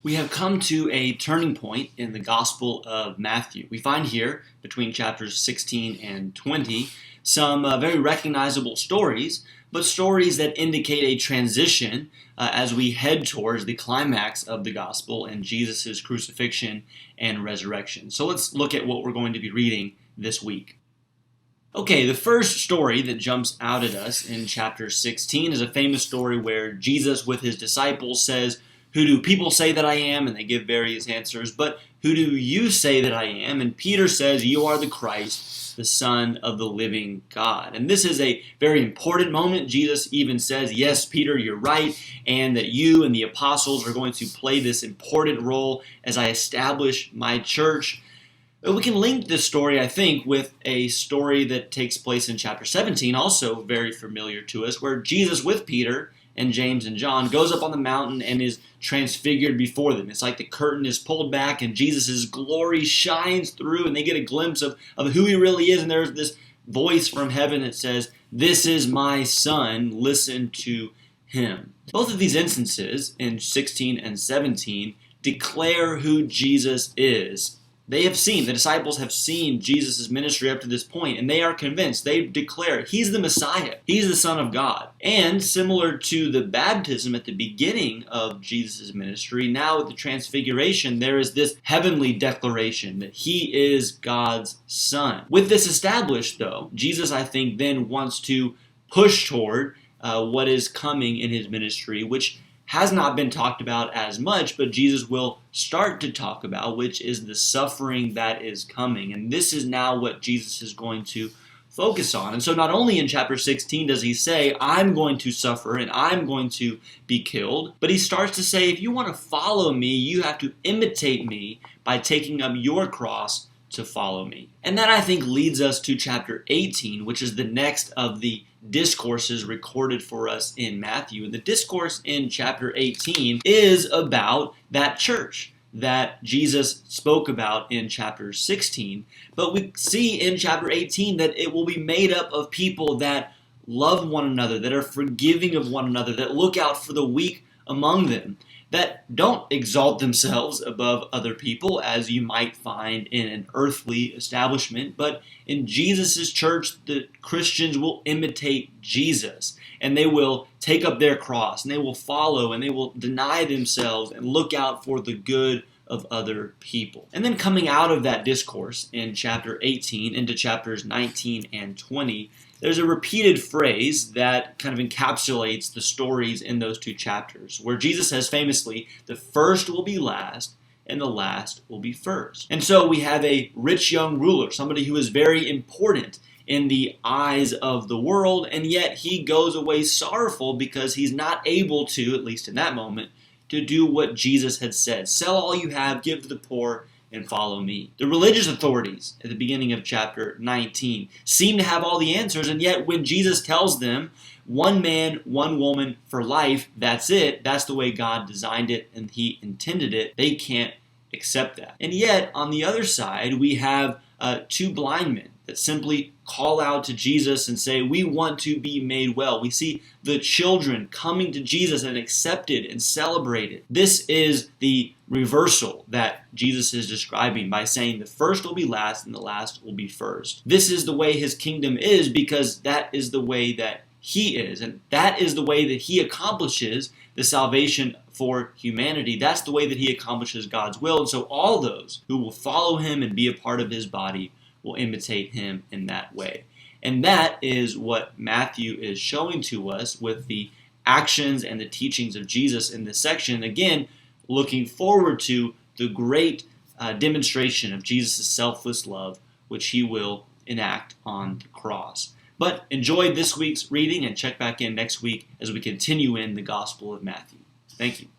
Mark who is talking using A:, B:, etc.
A: We have come to a turning point in the Gospel of Matthew. We find here, between chapters 16 and 20, some very recognizable stories, but stories that indicate a transition as we head towards the climax of the Gospel and Jesus' crucifixion and resurrection. So let's look at what we're going to be reading this week. Okay, the first story that jumps out at us in chapter 16 is a famous story where Jesus with his disciples says, "Who do people say that I am?" And they give various answers. "But who do you say that I am?" And Peter says, "You are the Christ, the Son of the living God." And this is a very important moment. Jesus even says, "Yes, Peter, you're right," and that you and the apostles are going to play this important role as I establish my church. We can link this story, I think, with a story that takes place in chapter 17, also very familiar to us, where Jesus with Peter and James and John goes up on the mountain and is transfigured before them. It's like the curtain is pulled back and Jesus' glory shines through and they get a glimpse of who he really is. And there's this voice from heaven that says, "This is my son, listen to him." Both of these instances in 16 and 17 declare who Jesus is. The disciples have seen Jesus' ministry up to this point, and they are convinced. They declare he's the Messiah. He's the Son of God. And similar to the baptism at the beginning of Jesus' ministry, now with the transfiguration, there is this heavenly declaration that he is God's Son. With this established, though, Jesus, I think, then wants to push toward what is coming in his ministry, which has not been talked about as much, but Jesus will start to talk about, which is the suffering that is coming. And this is now what Jesus is going to focus on. And so not only in chapter 16 does he say, "I'm going to suffer and I'm going to be killed," but he starts to say, if you want to follow me, you have to imitate me by taking up your cross to follow me. And that, I think, leads us to chapter 18, which is the next of the discourses recorded for us in Matthew. And the discourse in chapter 18 is about that church that Jesus spoke about in chapter 16. But we see in chapter 18 that it will be made up of people that love one another, that are forgiving of one another, that look out for the weak among them, that don't exalt themselves above other people as you might find in an earthly establishment. But in Jesus' church, the Christians will imitate Jesus, and they will take up their cross, and they will follow, and they will deny themselves and look out for the good of other people. And then coming out of that discourse in chapter 18 into chapters 19 and 20, there's a repeated phrase that kind of encapsulates the stories in those two chapters, where Jesus says famously, "The first will be last, and the last will be first." And so we have a rich young ruler, somebody who is very important in the eyes of the world, and yet he goes away sorrowful because he's not able to, at least in that moment, to do what Jesus had said. "Sell all you have, give to the poor, and follow me." The religious authorities at the beginning of chapter 19 seem to have all the answers, and yet when Jesus tells them, one man, one woman for life, that's it, that's the way God designed it and he intended it, they can't accept that. And yet, on the other side, we have two blind men that simply call out to Jesus and say, "We want to be made well." We see the children coming to Jesus and accepted and celebrated. This is the reversal that Jesus is describing by saying the first will be last and the last will be first. This is the way his kingdom is because that is the way that he is, and that is the way that he accomplishes the salvation for humanity. That's the way that he accomplishes God's will. And so all those who will follow him and be a part of his body will imitate him in that way. And that is what Matthew is showing to us with the actions and the teachings of Jesus in this section. Again, looking forward to the great demonstration of Jesus' selfless love, which he will enact on the cross. But enjoy this week's reading and check back in next week as we continue in the Gospel of Matthew. Thank you.